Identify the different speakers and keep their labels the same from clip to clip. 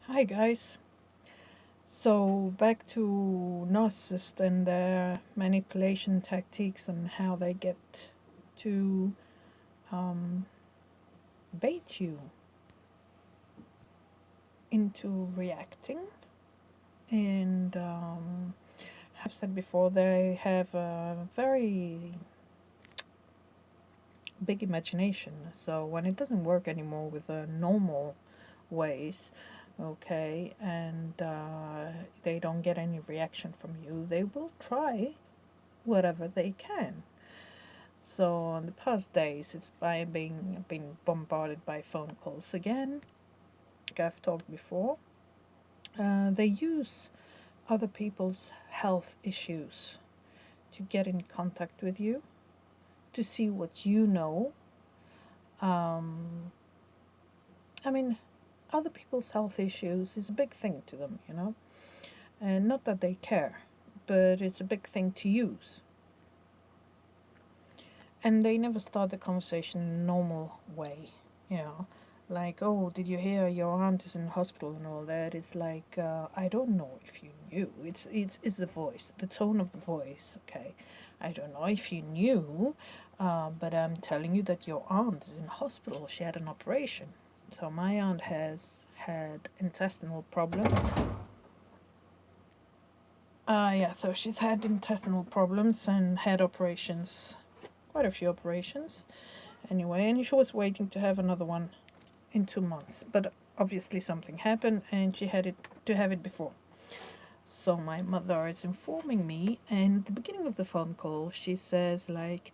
Speaker 1: Hi guys. So back to narcissists and their manipulation tactics and how they get to um, bait you into reacting. And I've said before, they have a very big imagination. So when it doesn't work anymore with the normal ways, okay, and they don't get any reaction from you, they will try whatever they can. So in the past days, it's by being bombarded by phone calls again. Like I've talked before, they use other people's health issues to get in contact with you, to see what you know. Um, I mean, other people's health issues is a big thing to them, and not that they care, but it's a big thing to use. And they never start the conversation in a normal way, you know like, oh, did you hear your aunt is in hospital and all that? It's like, I don't know if you knew. It's the voice, the tone of the voice. Okay, I don't know if you knew, but I'm telling you that your aunt is in hospital. She had an operation. So my aunt has had intestinal problems. Yeah, so she's had intestinal problems and had operations, quite a few operations anyway, and she was waiting to have another one in 2 months. But obviously something happened and she had it to have it before. So my mother is informing me, and at the beginning of the phone call, she says, like,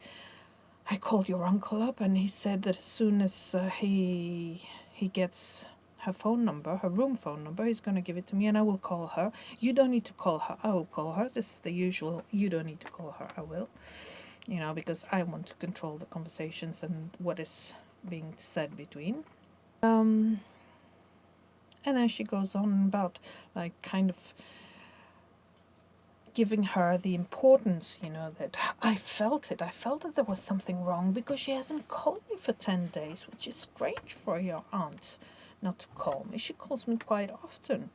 Speaker 1: I called your uncle up and he said that as soon as he gets her phone number, her room phone number, he's going to give it to me and I will call her. You don't need to call her. I will call her. This is the usual. You don't need to call her. I will. Because I want to control the conversations and what is being said between. Um, and then she goes on about, like, kind of giving her the importance, that I felt it. I felt that there was something wrong because she hasn't called me for 10 days, which is strange for your aunt not to call me. She calls me quite often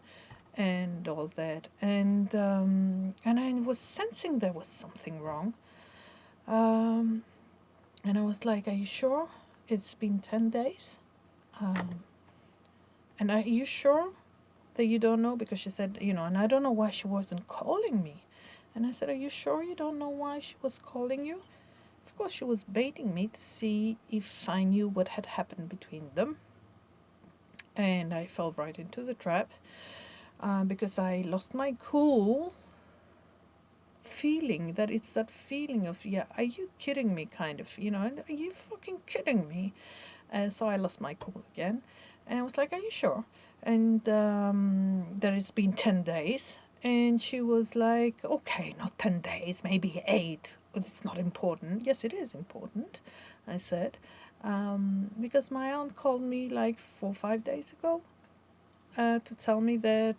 Speaker 1: and all that. And I was sensing there was something wrong. Um, and I was like, are you sure it's been 10 days? Um, and are you sure that you don't know? Because she said, and I don't know why she wasn't calling me. And I said, are you sure you don't know why she was calling you? Of course, she was baiting me to see if I knew what had happened between them. And I fell right into the trap because I lost my cool feeling. That it's that feeling of, yeah, are you kidding me, kind of, are you fucking kidding me? And so I lost my cool again. And I was like, are you sure? And that it's been 10 days. And she was like, okay, not 10 days, maybe 8. But it's not important. Yes, it is important, I said. Because my aunt called me like 4 or 5 days ago to tell me that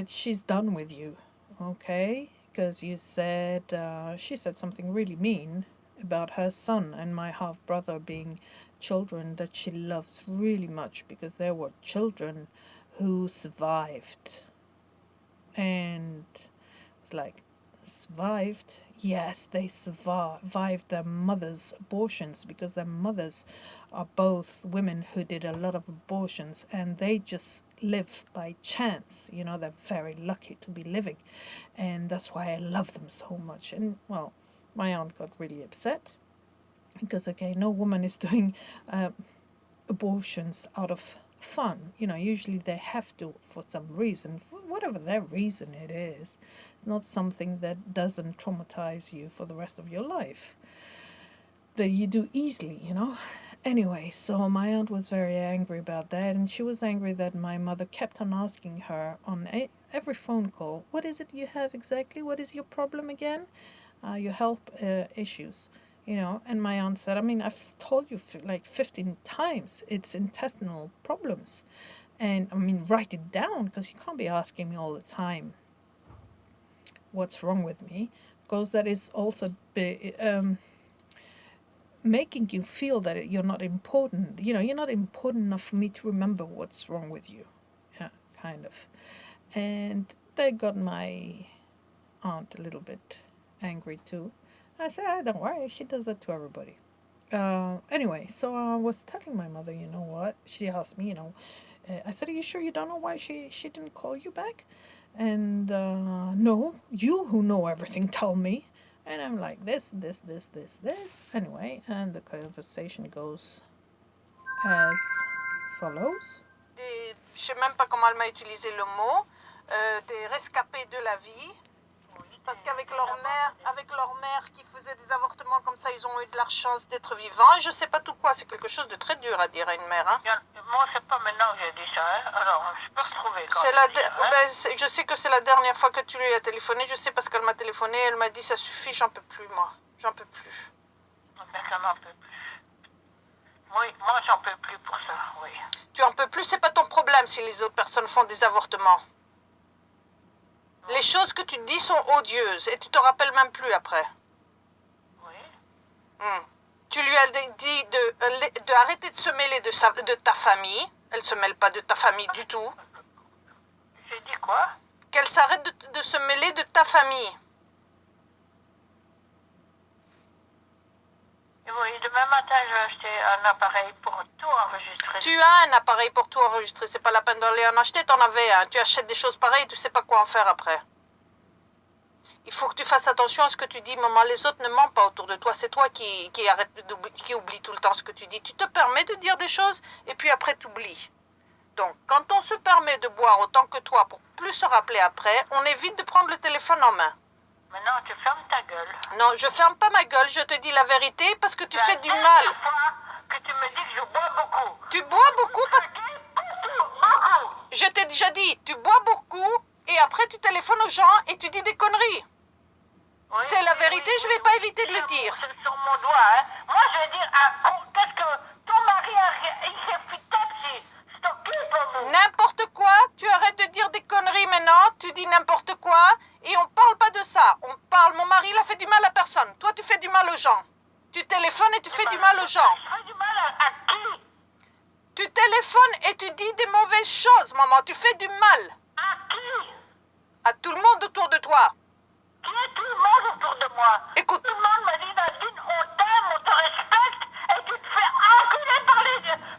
Speaker 1: she's done with you, okay? Because she said something really mean about her son and my half brother being children that she loves really much because they were children who survived. And it's like, survived? Yes, they survived their mothers' abortions because their mothers are both women who did a lot of abortions and they just live by chance. They're very lucky to be living. And that's why I love them so much. And, well, my aunt got really upset because, okay, no woman is doing uh, abortions out of fun. Usually they have to for some reason, for whatever their reason it is. It's not something that doesn't traumatize you for the rest of your life, that you do easily. Anyway, so my aunt was very angry about that, and she was angry that my mother kept on asking her on every phone call, what is it you have exactly? What is your problem again? Your health issues. And my aunt said, I mean, I've told you like 15 times it's intestinal problems. And I mean, write it down because you can't be asking me all the time what's wrong with me, because that is also making you feel that you're not important. You know, you're not important enough for me to remember what's wrong with you. Yeah, kind of. And that got my aunt a little bit angry too. I said, don't worry, she does that to everybody. Anyway, so I was telling my mother, you know what? She asked me, I said, are you sure you don't know why she didn't call you back? And no, you who know everything, tell me. And I'm like, this. Anyway, and the conversation goes as follows. Je sais même pas comment elle m'a utilisé le mot, des rescapés de la vie. Parce qu'avec leur mère qui faisait des avortements comme ça, ils ont eu de la chance d'être vivants. Et je sais pas tout quoi, c'est quelque chose de très dur à dire à une mère. Hein.
Speaker 2: Moi, c'est pas maintenant que j'ai dit ça. Hein. Alors, je peux retrouver quand
Speaker 1: je sais que c'est la dernière fois que tu lui as téléphoné. Je sais parce qu'elle m'a téléphoné. Elle m'a dit ça suffit, j'en peux plus moi. J'en peux plus.
Speaker 2: Mais ça m'en peut plus. Oui, moi j'en peux plus pour ça, oui.
Speaker 1: Tu en peux plus, c'est pas ton problème si les autres personnes font des avortements. Les choses que tu dis sont odieuses et tu te rappelles même plus après.
Speaker 2: Oui.
Speaker 1: Tu lui as dit de arrêter de se mêler de ta famille. Elle se mêle pas de ta famille du tout.
Speaker 2: J'ai dit quoi?
Speaker 1: Qu'elle s'arrête de se mêler de ta famille.
Speaker 2: Oui, demain matin, je vais acheter un appareil pour tout enregistrer.
Speaker 1: Tu as un appareil pour tout enregistrer, c'est pas la peine d'aller en acheter, t'en avais un. Tu achètes des choses pareilles, tu sais pas quoi en faire après. Il faut que tu fasses attention à ce que tu dis, maman. Les autres ne mentent pas autour de toi, c'est toi qui oublie tout le temps ce que tu dis. Tu te permets de dire des choses et puis après tu oublies. Donc, quand on se permet de boire autant que toi pour plus se rappeler après, on évite de prendre le téléphone en main.
Speaker 2: Maintenant, tu fermes ta gueule.
Speaker 1: Non, je ferme pas ma gueule, je te dis la vérité parce que tu fais du mal.
Speaker 2: Que tu me dis que je bois beaucoup.
Speaker 1: Tu bois beaucoup parce que...
Speaker 2: Beaucoup.
Speaker 1: Je t'ai déjà dit, tu bois beaucoup et après tu téléphones aux gens et tu dis des conneries. Oui, c'est la vérité, je vais pas éviter de le dire.
Speaker 2: C'est sur mon doigt, hein. Moi, je vais dire, qu'est-ce que ton mari il s'est fait taper, stop.
Speaker 1: N'importe quoi, tu arrêtes de dire des conneries maintenant, tu dis n'importe quoi et on parle pas de ça. On parle, mon mari il a fait du mal à personne. Toi tu fais du mal aux gens. Tu téléphones et tu fais du mal aux gens.
Speaker 2: Je fais du mal à qui?
Speaker 1: Tu téléphones et tu dis des mauvaises choses, maman. Tu fais du mal.
Speaker 2: À qui?
Speaker 1: À tout le monde autour de toi.
Speaker 2: Qui est tout le monde autour de moi?
Speaker 1: Écoute.
Speaker 2: Tout le monde m'a dit, Nadine, on t'aime, on te respecte et tu te fais enculer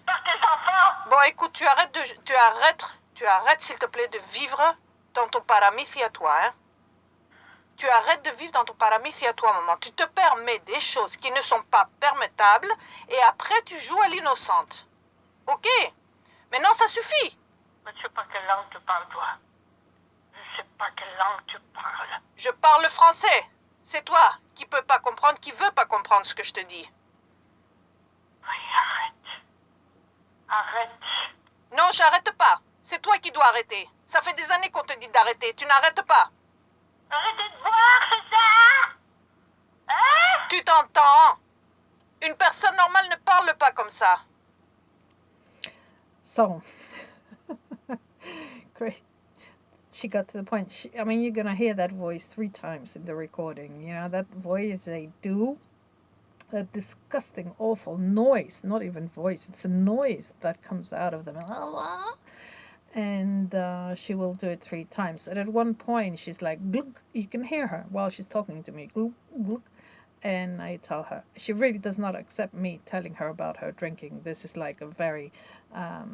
Speaker 2: par tes enfants.
Speaker 1: Bon, écoute, tu arrêtes s'il te plaît de vivre dans ton paramythie à toi, hein. Tu arrêtes de vivre dans ton paramythie à toi, maman. Tu te permets des choses qui ne sont pas permettables et après tu joues à l'innocente. Ok? Maintenant, ça suffit.
Speaker 2: Mais je sais pas quelle langue tu parles, toi. Je sais pas quelle langue tu parles.
Speaker 1: Je parle français. C'est toi qui peux pas comprendre, qui veut pas comprendre ce que je te dis.
Speaker 2: Oui, arrête.
Speaker 1: Non, j'arrête pas. C'est toi qui dois arrêter. Ça fait des années qu'on te dit d'arrêter. Tu n'arrêtes pas.
Speaker 2: Arrêtez de boire, c'est ça? Hein?
Speaker 1: Tu t'entends? Une personne normale ne parle pas comme ça. So, great. She got to the point. I mean, you're going to hear that voice 3 times in the recording. You know, that voice they do, a disgusting, awful noise. Not even voice. It's a noise that comes out of them. And she will do it 3 times. And at one point, she's like, gluk. You can hear her while she's talking to me. Gluk, gluk. And I tell her, she really does not accept me telling her about her drinking. This is like a very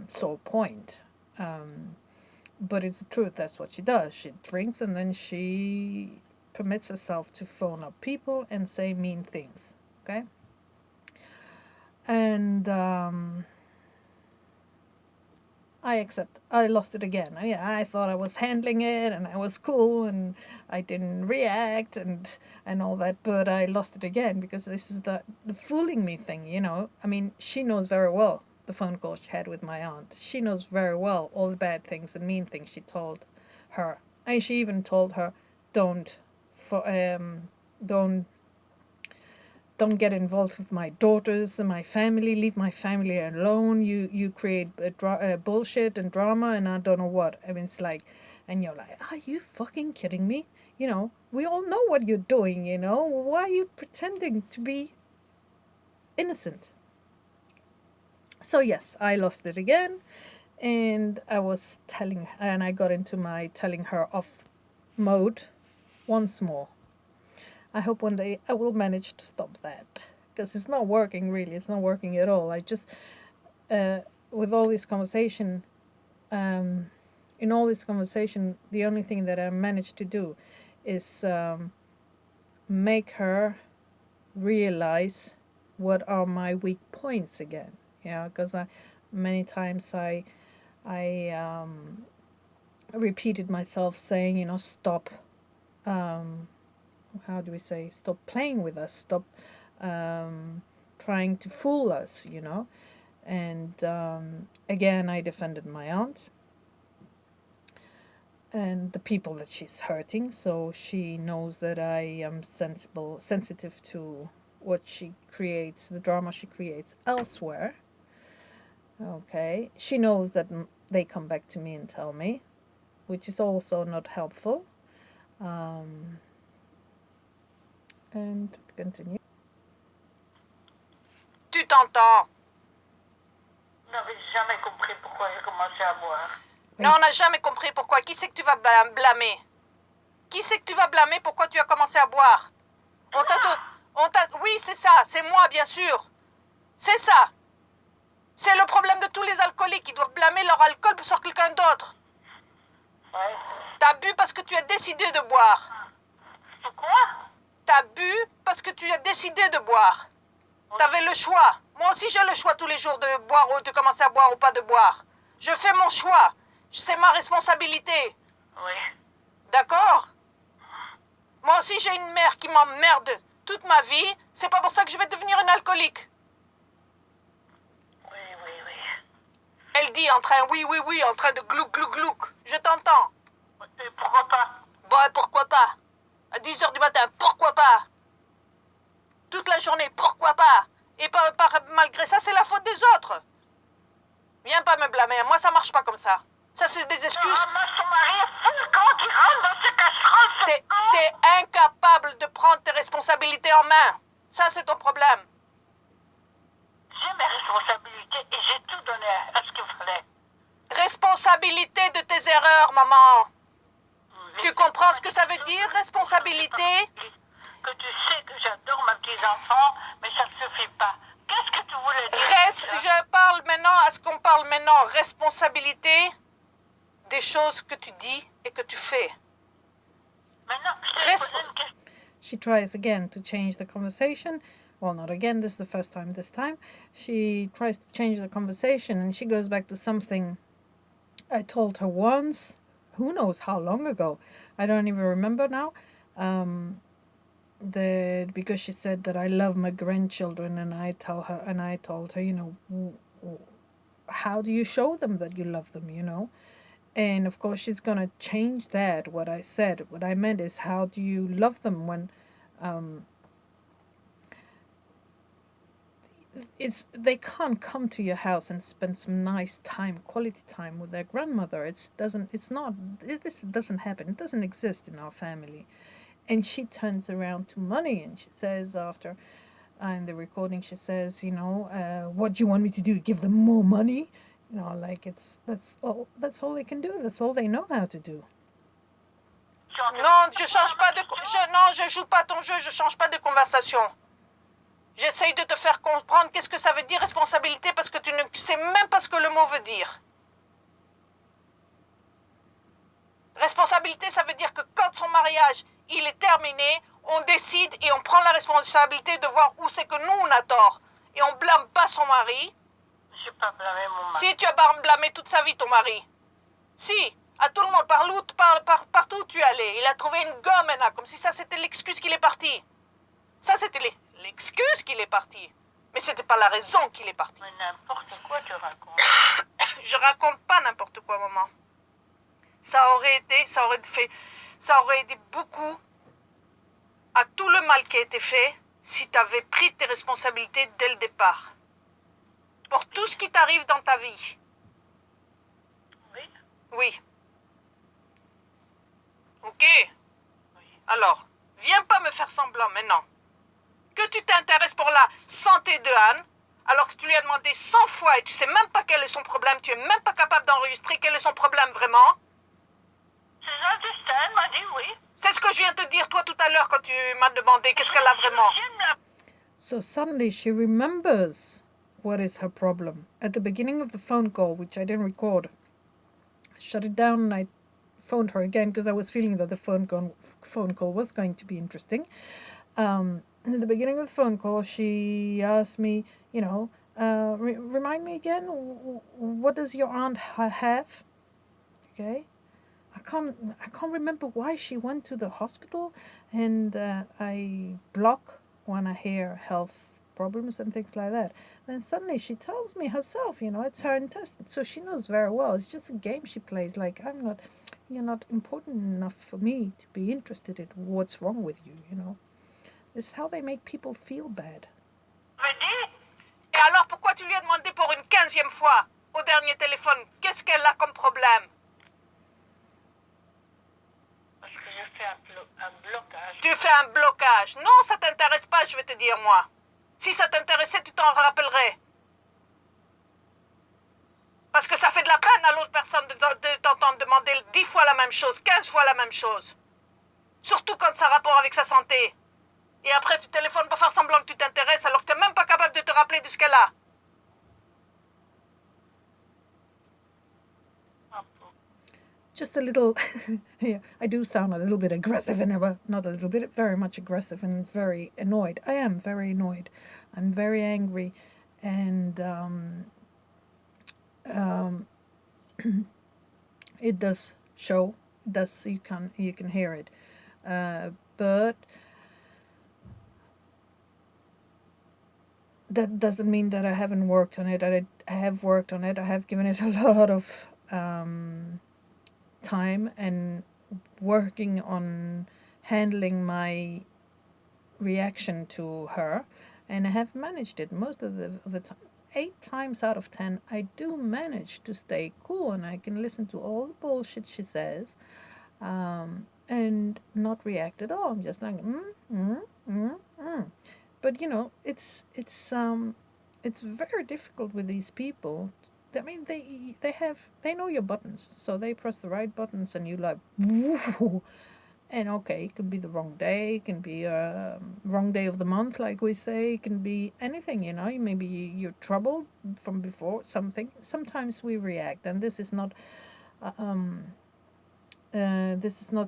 Speaker 1: sore point. But it's the truth, that's what she does. She drinks and then she permits herself to phone up people and say mean things. Okay? And I lost it again. I thought I was handling it and I was cool and I didn't react and all that, but I lost it again because this is the fooling me thing, you know. I mean, she knows very well the phone call she had with my aunt. She knows very well all the bad things and mean things she told her. And she even told her, don't get involved with my daughters and my family. Leave my family alone. You create bullshit and drama and I don't know what. I mean, it's like, and you're like, are you fucking kidding me? You know, we all know what you're doing, you know. Why are you pretending to be innocent. So yes, I lost it again, and I was telling, and I got into my telling her off mode once more. I hope one day I will manage to stop that, because it's not working really. It's not working at all. I just, with all this conversation, in all this conversation, the only thing that I managed to do is make her realize what are my weak points again. Yeah, because I many times I repeated myself saying, stop. How do we say? Stop playing with us. Stop trying to fool us. And again, I defended my aunt and the people that she's hurting, so she knows that I am sensitive to what she creates, the drama she creates elsewhere. Okay, she knows that they come back to me and tell me, which is also not helpful. And continue.
Speaker 3: Tu t'entends?
Speaker 2: Vous n'avez jamais compris pourquoi j'ai commencé à boire.
Speaker 3: Non, on n'a jamais compris pourquoi. Qui c'est que tu vas blâmer? Qui c'est que tu vas blâmer? Pourquoi tu as commencé à boire? Oui, c'est ça. C'est moi, bien sûr. C'est ça. C'est le problème de tous les alcooliques. Ils doivent blâmer leur alcool sur quelqu'un d'autre.
Speaker 2: Ouais.
Speaker 3: T'as bu parce que tu as décidé de boire.
Speaker 2: Pourquoi?
Speaker 3: T'as bu parce que tu as décidé de boire. T'avais le choix. Moi aussi, j'ai le choix tous les jours de boire ou de commencer à boire ou pas de boire. Je fais mon choix. C'est ma responsabilité.
Speaker 2: Oui.
Speaker 3: D'accord? Moi aussi, j'ai une mère qui m'emmerde toute ma vie. C'est pas pour ça que je vais devenir une alcoolique.
Speaker 2: Oui.
Speaker 3: Elle dit en train de glouk. Je t'entends.
Speaker 2: Et pourquoi pas?
Speaker 3: Bon, pourquoi pas? À 10h du matin, pourquoi pas? Toute la journée, pourquoi pas? Et malgré ça, c'est la faute des autres. Viens pas me blâmer. Moi, ça marche pas comme ça. Ça, c'est des excuses.
Speaker 2: Moi, son mari est fou quand il rentre dans ses casseroles.
Speaker 3: T'es incapable de prendre tes responsabilités en main. Ça, c'est ton problème.
Speaker 2: J'ai mes responsabilités et j'ai tout donné à ce qu'il fallait.
Speaker 3: Responsabilité de tes erreurs, maman. Tu comprends ce que ça veut dire, responsabilité?
Speaker 2: Que tu sais que j'adore mes petits-enfants, mais ça ne suffit pas. Qu'est-ce que tu voulais dire?
Speaker 3: Je parle maintenant, à ce qu'on parle maintenant, responsabilité des choses que tu dis et que tu fais.
Speaker 2: Maintenant, je t'ai posé une question.
Speaker 1: She tries again to change the conversation. Well, not again, this is the first time this time. She tries to change the conversation and she goes back to something I told her once, who knows how long ago. I don't even remember now. That because she said that I love my grandchildren, and I told her, how do you show them that you love them? And of course she's gonna change that. What I meant is, how do you love them when they can't come to your house and spend some nice time, quality time with their grandmother. This doesn't happen. It doesn't exist in our family. And she turns around to money and she says, after in the recording, she says, what do you want me to do? Give them more money? Like that's all they can do. That's all they know how to do.
Speaker 3: Non, je joue pas ton jeu, je change pas de conversation. J'essaye de te faire comprendre qu'est-ce que ça veut dire responsabilité, parce que tu ne sais même pas ce que le mot veut dire. Responsabilité, ça veut dire que quand son mariage il est terminé, on décide et on prend la responsabilité de voir où c'est que nous on a tort. Et on blâme pas son mari.
Speaker 2: Je n'ai pas blâmé mon mari.
Speaker 3: Si, tu as blâmé toute sa vie ton mari. Si, à tout le monde, partout où tu es allé, il a trouvé une gomme, comme si ça c'était l'excuse qu'il est parti. Ça c'était l'excuse qu'il est parti. Mais c'était pas la raison qu'il est parti.
Speaker 2: Mais n'importe quoi tu racontes.
Speaker 3: Je raconte pas n'importe quoi, maman. Ça aurait aidé beaucoup à tout le mal qui a été fait si tu avais pris tes responsabilités dès le départ. Pour tout ce qui t'arrive dans ta vie.
Speaker 2: Oui.
Speaker 3: Oui. Ok. Alors, viens pas me faire semblant maintenant. Que que tu t'intéresses pour la santé de Anne, alors que tu lui as demandé 100 fois et tu sais même pas quel est son problème, tu es même pas capable d'enregistrer quel est son problème vraiment.
Speaker 2: C'est gentil, elle m'a dit oui.
Speaker 3: C'est ce que je viens de te dire toi tout à l'heure quand tu m'as demandé qu'est-ce qu'elle a vraiment.
Speaker 1: So suddenly she remembers what is her problem. At the beginning of the phone call, which I didn't record, I shut it down and I phoned her again because I was feeling that the phone call was going to be interesting. In the beginning of the phone call, she asked me, remind me again, what does your aunt have? Okay. I can't remember why she went to the hospital, and I block when I hear health problems and things like that. Then suddenly she tells me herself, it's her intestine, so she knows very well. It's just a game she plays. Like you're not important enough for me to be interested in what's wrong with you. This is how they make people feel bad.
Speaker 3: Et alors pourquoi tu lui as demandé pour une 15e fois au dernier téléphone qu'est-ce qu'elle a comme problème?
Speaker 2: Parce que je fais un blocage.
Speaker 3: Tu fais un blocage. Non, ça t'intéresse pas, je vais te dire moi. Si ça t'intéressait, tu t'en rappellerais. Parce que ça fait de la peine à l'autre personne de t'entendre demander 10 fois la même chose, 15 fois la même chose. Surtout quand ça a rapport avec sa santé. Et après, tu téléphones pour faire semblant que tu t'intéresses alors que tu n'es même pas capable de te rappeler de ce qu'elle a.
Speaker 1: Just a little, yeah, I do sound a little bit aggressive and not a little bit, very much aggressive and very annoyed. I am very annoyed. I'm very angry, and it does show. You can hear it, but that doesn't mean that I haven't worked on it. I have worked on it. I have given it a lot of time and working on handling my reaction to her, and I have managed it most of the time. 8 times out of 10 I do manage to stay cool, and I can listen to all the bullshit she says and not react at all. I'm just like but it's very difficult with these people. I mean, they know your buttons, so they press the right buttons, and you like, woo. And okay, it can be the wrong day, it can be a wrong day of the month, like we say, it can be anything, maybe you're troubled from before something. Sometimes we react, and this is not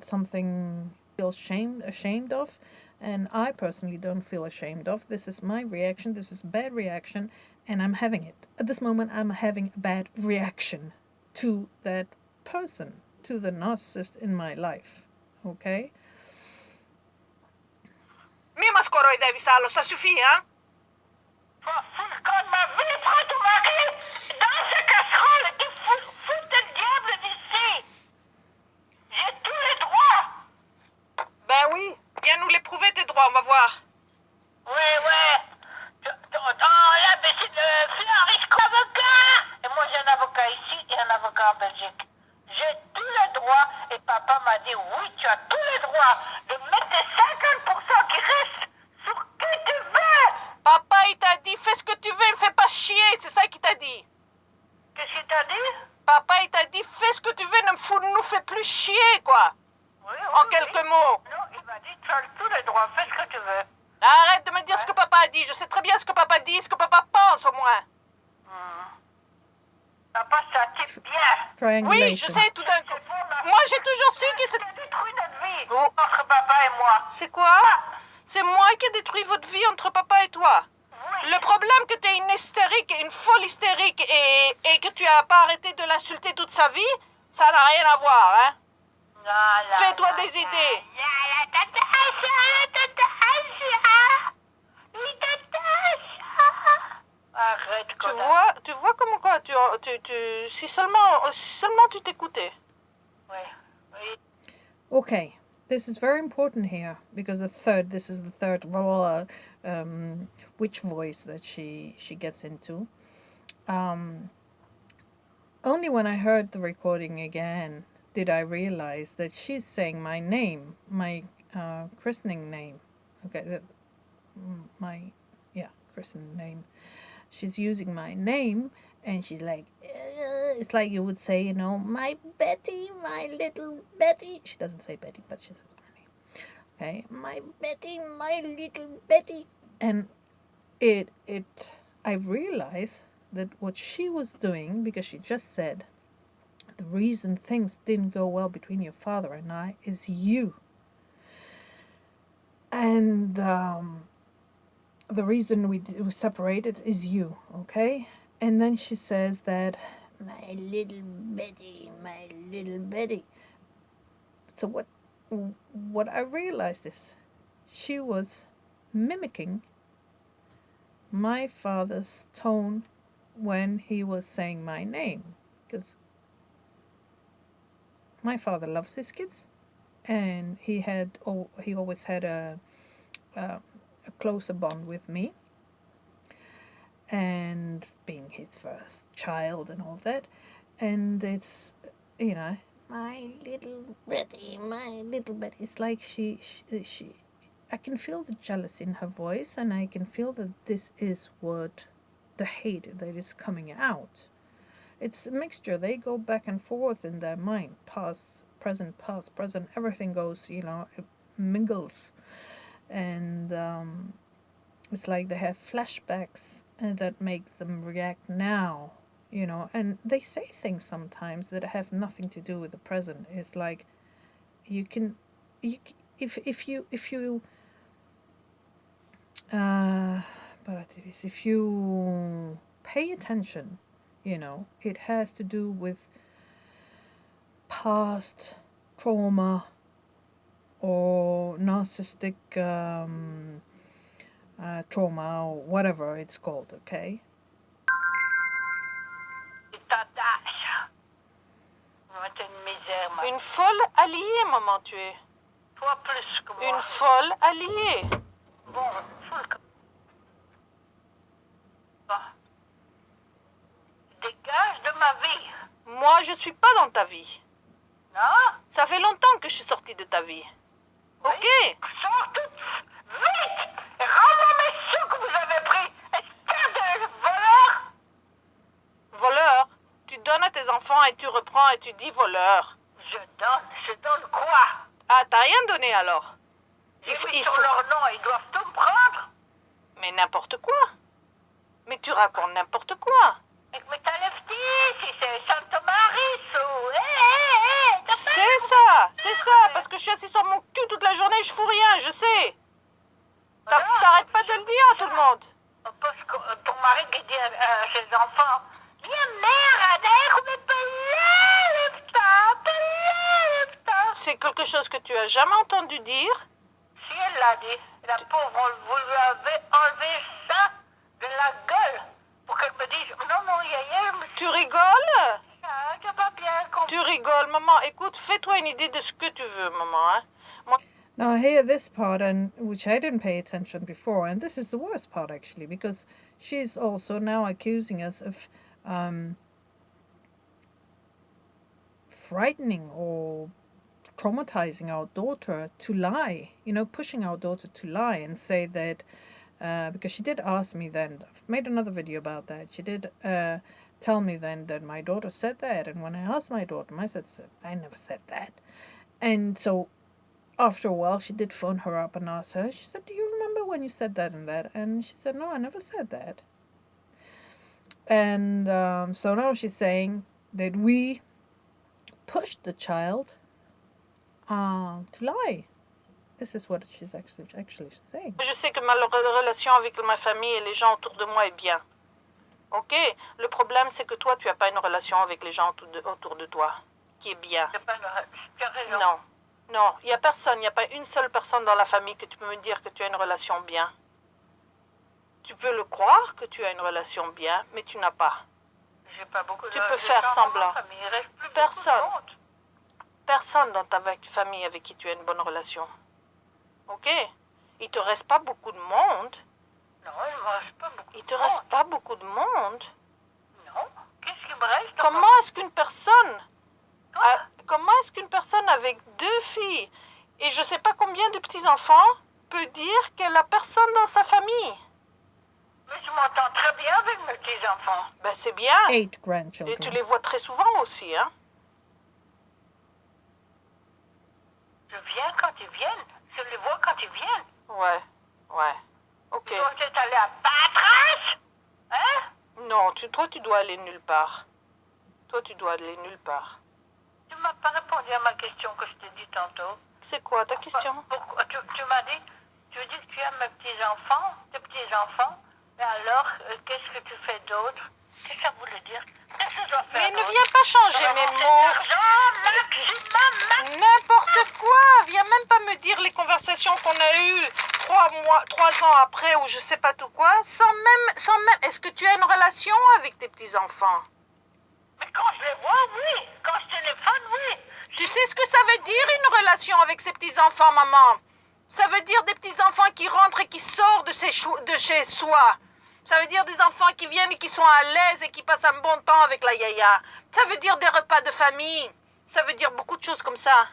Speaker 1: something I feel ashamed of, and I personally don't feel ashamed of. This is my reaction. This is a bad reaction, and I'm having it. At this moment, I'm having a bad reaction to that person, to the narcissist in my life. Okay?
Speaker 3: Mie skoro idea visalo, ça suffit, hein?
Speaker 2: Quand ma vie, prends ton mari dans sa casserole et foute le diable d'ici. J'ai tous les droits.
Speaker 3: Ben oui. Viens nous les prouver tes droits, on va voir.
Speaker 2: Ouais. Là, mais c'est un risque avocat. Et moi, j'ai un avocat ici et un avocat en Belgique. J'ai tous les droits et papa m'a dit oui, tu as tous les droits de mettre tes 50% qui restent sur qui tu veux.
Speaker 3: Papa, il t'a dit fais ce que tu veux, ne fais pas chier, c'est ça qu'il t'a dit.
Speaker 2: Qu'est-ce qu'il t'a dit?
Speaker 3: Papa, il t'a dit fais ce que tu veux, ne nous fais plus chier, quoi.
Speaker 2: Oui,
Speaker 3: en quelques mots.
Speaker 2: Non, il m'a dit tu as tous les droits, fais ce que tu veux.
Speaker 3: Arrête de me dire ce que papa a dit, je sais très bien ce que papa dit, ce que papa pense au moins.
Speaker 2: Papa, ça type bien.
Speaker 3: Oui, je sais tout d'un coup. Moi, j'ai toujours su que c'est...
Speaker 2: détruit notre vie entre papa et moi.
Speaker 3: C'est quoi? C'est moi qui ai détruit votre vie entre papa et toi.
Speaker 2: Oui.
Speaker 3: Le problème que tu es une hystérique, une folle hystérique et que tu n'as pas arrêté de l'insulter toute sa vie, ça n'a rien à voir, hein? Fais-toi des idées.
Speaker 2: Arrête,
Speaker 3: Tu vois comment quoi si seulement tu t'écoutais.
Speaker 2: Oui.
Speaker 1: Okay, this is very important here because this is the third witch voice that she gets into. Only when I heard the recording again did I realize that she's saying my name, my christening name. Okay, christened name. She's using my name, and she's like, it's like you would say, you know, my Betty, my little Betty. She doesn't say Betty, but she says my name. Okay, my Betty, my little Betty. And I realized that what she was doing, because she just said, the reason things didn't go well between your father and I is you. And the reason we separated is you, okay? And then she says that, my little Betty, my little Betty. So what I realized is she was mimicking my father's tone when he was saying my name, because my father loves his kids, and he always had a closer bond with me, and being his first child and all that. And it's, you know, my little Betty, my little Betty. It's like she I can feel the jealousy in her voice, and I can feel that this is what the hate that is coming out. It's a mixture. They go back and forth in their mind, past, present, everything goes, you know, it mingles. And it's like they have flashbacks that make them react now, you know. And they say things sometimes that have nothing to do with the present. It's like you can, if you if you pay attention, you know, it has to do with past trauma or narcissistic trauma, or whatever it's called, okay?
Speaker 3: Une folle alliée, maman, tu es.
Speaker 2: Toi plus que moi.
Speaker 3: Une folle alliée.
Speaker 2: Bon, folle que moi. Dégage de ma vie.
Speaker 3: Moi, je suis pas dans ta vie.
Speaker 2: Non?
Speaker 3: Ça fait longtemps que je suis sortie de ta vie. Ok?
Speaker 2: Oui? Sors tout vite et rends-moi mes sous que vous avez pris. Espèce de voleur!
Speaker 3: Voleur? Tu donnes à tes enfants et tu reprends et tu dis voleur.
Speaker 2: Je donne quoi?
Speaker 3: Ah, t'as rien donné alors?
Speaker 2: J'ai mis sur leur nom, ils doivent tout me prendre.
Speaker 3: Mais n'importe quoi. Mais tu racontes n'importe quoi.
Speaker 2: Mais t'enlèves-tu si c'est Sainte-Marie ou...
Speaker 3: C'est ça, parce que je suis assise sur mon cul toute la journée et je fous rien, je sais. T'arrêtes pas de le dire à tout le monde.
Speaker 2: Parce que ton mari qui dit à ses enfants, viens mère,
Speaker 3: c'est quelque chose que tu as jamais entendu dire.
Speaker 2: Si elle l'a dit, la pauvre, vous lui avez enlevé ça de la gueule pour qu'elle me dise, non, yaya,
Speaker 3: tu rigoles?
Speaker 2: J'ai pas bien compris.
Speaker 3: Tu rigoles, maman. Écoute, fais-toi une idée de ce que tu veux, maman. Hein?
Speaker 1: Now hear this part, and which I didn't pay attention before, and this is the worst part actually, because she's also now accusing us of frightening or traumatizing our daughter to lie, you know, pushing our daughter to lie and say that, because she did ask me then, I've made another video about that, she did tell me then that my daughter said that, and when I asked my daughter, I said, I never said that. And so after a while, she did phone her up and ask her, she said, do you remember when you said that and that? And she said, no, I never said that. And so now she's saying that we pushed the child to lie. This is what she's actually saying.
Speaker 3: Je sais que ma relation avec ma famille et les gens autour de moi est bien. Ok? Le problème, c'est que toi, tu n'as pas une relation avec les gens autour de toi qui est bien. Non. Non, il n'y a personne, il n'y a pas une seule personne dans la famille que tu peux me dire que tu as une relation bien. Tu peux le croire que tu as une relation bien, mais tu n'as pas. Tu peux faire semblant. Personne dans ta famille avec qui tu as une bonne relation. Ok? Il te reste pas beaucoup de monde.
Speaker 2: Non, il me reste pas beaucoup.
Speaker 3: Il te reste pas beaucoup de monde.
Speaker 2: Non. Qu'est-ce qui me reste?
Speaker 3: Comment est-ce qu'une personne avec 2 filles et je sais pas combien de petits-enfants peux dire qu'elle a personne dans sa famille.
Speaker 2: Mais je m'entends très bien avec mes petits-enfants.
Speaker 3: Ben, c'est bien.
Speaker 1: 8
Speaker 3: Et tu
Speaker 1: grandchildren.
Speaker 3: les vois très souvent aussi, hein?
Speaker 2: Je viens quand ils viennent. Je les vois quand ils viennent.
Speaker 3: Ouais. Ok.
Speaker 2: Toi, tu es allé à Patras? Hein?
Speaker 3: Non, toi, tu dois aller nulle part. Toi, tu dois aller nulle part.
Speaker 2: Tu m'as pas répondu à ma question que je t'ai dit tantôt.
Speaker 3: C'est quoi ta question?
Speaker 2: Pourquoi, tu m'as dit, tu dis que tu aimes mes petits-enfants, tes petits-enfants, mais alors, qu'est-ce que tu fais d'autre? Qu'est-ce que ça voulait dire? Qu'est-ce que je dois faire
Speaker 3: Mais ne
Speaker 2: d'autre?
Speaker 3: viens pas changer mes mots.
Speaker 2: Maximum.
Speaker 3: N'importe quoi. Viens même pas me dire les conversations qu'on a eues 3 ans après ou je sais pas tout quoi, sans même. Est-ce que tu as une relation avec tes petits-enfants?
Speaker 2: Mais quand je les vois, oui. Quand je téléphone, oui.
Speaker 3: Tu sais ce que ça veut dire une relation avec ses petits-enfants, maman? Ça veut dire des petits-enfants qui rentrent et qui sortent de chez soi. Ça veut dire des enfants qui viennent et qui sont à l'aise et qui passent un bon temps avec la yaya. Ça veut dire des repas de famille. Ça veut dire beaucoup de choses comme ça.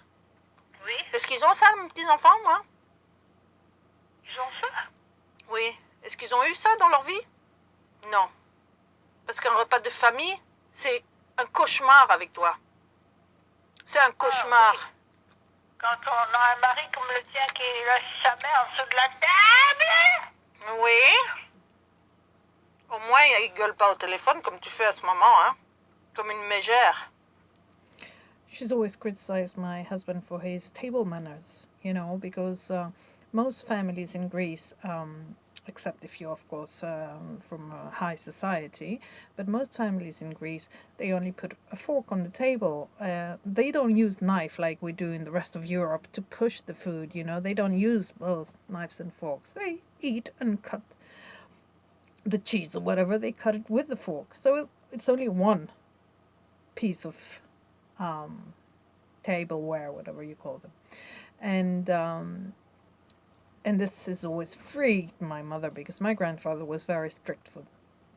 Speaker 2: Oui.
Speaker 3: Est-ce qu'ils ont ça, mes petits-enfants, moi?
Speaker 2: Ils ont ça?
Speaker 3: Oui. Est-ce qu'ils ont eu ça dans leur vie? Non. Parce qu'un repas de famille, c'est un cauchemar avec toi. C'est un cauchemar.
Speaker 2: Oui. Quand on a un mari comme le tien qui lâche sa main en dessous de la table.
Speaker 3: Oui. Au moins, il gueule pas au téléphone comme tu fais à ce moment, hein? Comme une mégère.
Speaker 1: She's always criticized my husband for his table manners, because most families in Greece, except if you're, of course, from high society, but most families in Greece, they only put a fork on the table. They don't use knife like we do in the rest of Europe to push the food, They don't use both knives and forks. They eat and cut the cheese or whatever, they cut it with the fork. So it's only one piece of tableware, whatever you call them, and this has always freaked my mother because my grandfather was very strict for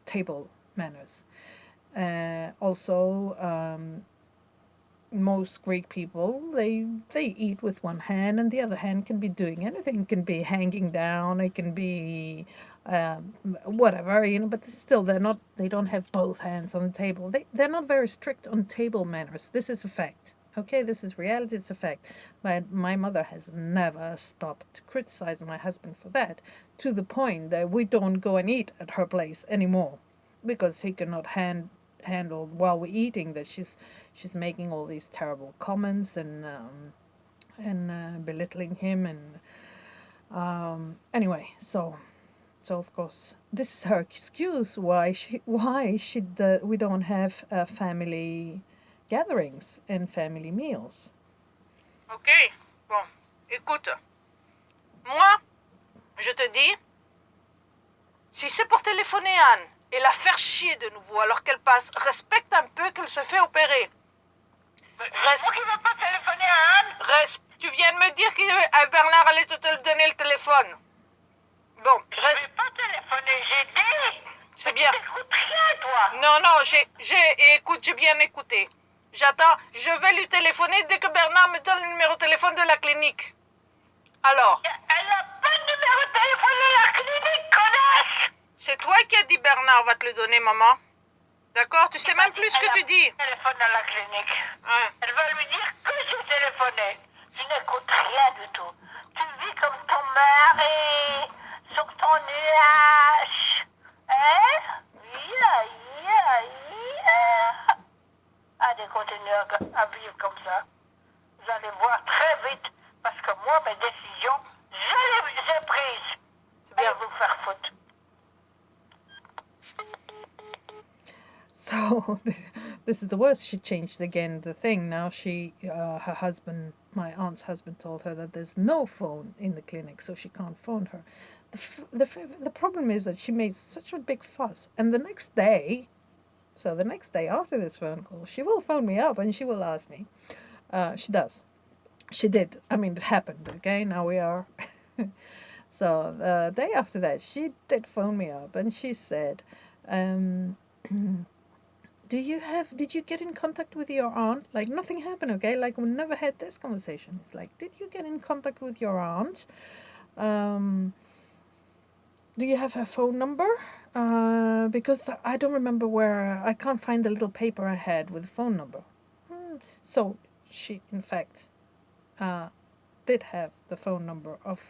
Speaker 1: table manners. Also, most Greek people they eat with one hand, and the other hand can be doing anything. It can be hanging down. It can be whatever, but still they don't have both hands on the table. They're not very strict on table manners. This is a fact. Okay, this is reality, it's a fact. But my mother has never stopped criticizing my husband for that, to the point that we don't go and eat at her place anymore because he cannot handle while we're eating that she's making all these terrible comments and belittling him, and anyway, so of course this is her excuse why we don't have family gatherings and family meals.
Speaker 3: Ok, bon, écoute, moi, je te dis, si c'est pour téléphoner à Anne et la faire chier de nouveau alors qu'elle passe, respecte un peu qu'elle se fait opérer.
Speaker 2: Moi qui ne veux pas téléphoner à Anne.
Speaker 3: Tu viens de me dire que Bernard allait te donner le téléphone. Bon,
Speaker 2: Je ne vais pas téléphoner, j'ai dit.
Speaker 3: C'est bien.
Speaker 2: Tu n'écoutes rien, toi.
Speaker 3: Non, écoute, j'ai bien écouté. J'attends, je vais lui téléphoner dès que Bernard me donne le numéro de téléphone de la clinique. Alors?
Speaker 2: Elle n'a pas de numéro de téléphone de la clinique, connasse.
Speaker 3: C'est toi qui as dit Bernard va te le donner, maman. D'accord? Tu sais même plus ce que tu dis.
Speaker 2: Téléphone à la clinique.
Speaker 3: Hein?
Speaker 2: Elle va lui dire que j'ai téléphoné. Tu n'écoutes rien du tout. Tu vis comme ton mari sur ton nuage. Hein? Allez, continuez à vivre comme ça. Vous allez voir très vite, parce que moi, mes décisions, je les ai prises.
Speaker 3: C'est bien.
Speaker 2: Allez vous faire foutre.
Speaker 1: So this is the worst. She changed again the thing. Now her husband, my aunt's husband, told her that there's no phone in the clinic, so she can't phone her. The problem is that she made such a big fuss, and the next day after this phone call, she will phone me up and she will ask me. She does. She did. I mean, it happened. Okay, now we are. So the day after that, she did phone me up and she said, did you get in contact with your aunt? Like, nothing happened, okay? Like, we never had this conversation. It's like, did you get in contact with your aunt? Um, do you have her phone number? Because I don't remember where, I can't find the little paper I had with the phone number. So she, in fact, did have the phone number of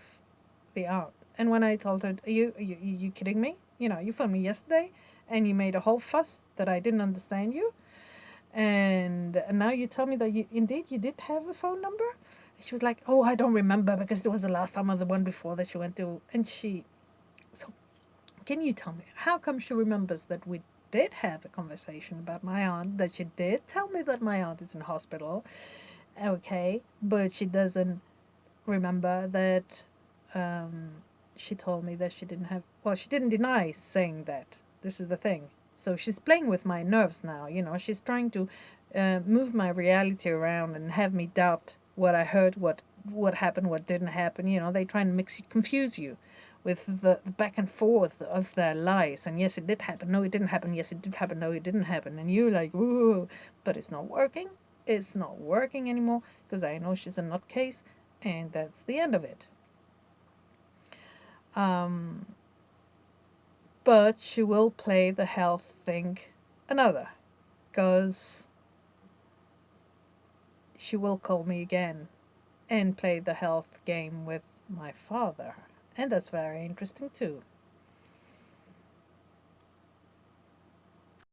Speaker 1: the aunt. And when I told her, you kidding me? You know, you phoned me yesterday and you made a whole fuss that I didn't understand you. And now you tell me that you did have the phone number? And she was like, oh, I don't remember because it was the last time or the one before that she went to. And so can you tell me, how come she remembers that we did have a conversation about my aunt, that she did tell me that my aunt is in hospital, okay, but she doesn't remember that um, she told me that she didn't have, well, she didn't deny saying that. This is the thing. So she's playing with my nerves now, you know, she's trying to move my reality around and have me doubt what I heard, what happened, what didn't happen. You know, they try and confuse you with the back and forth of their lies. And yes, it did happen. No, it didn't happen. Yes, it did happen. No, it didn't happen. And you're like, ooh, but it's not working. It's not working anymore because I know she's a nutcase, and that's the end of it. Um, but she will play the health thing another, because she will call me again and play the health game with my father, and that's very interesting too.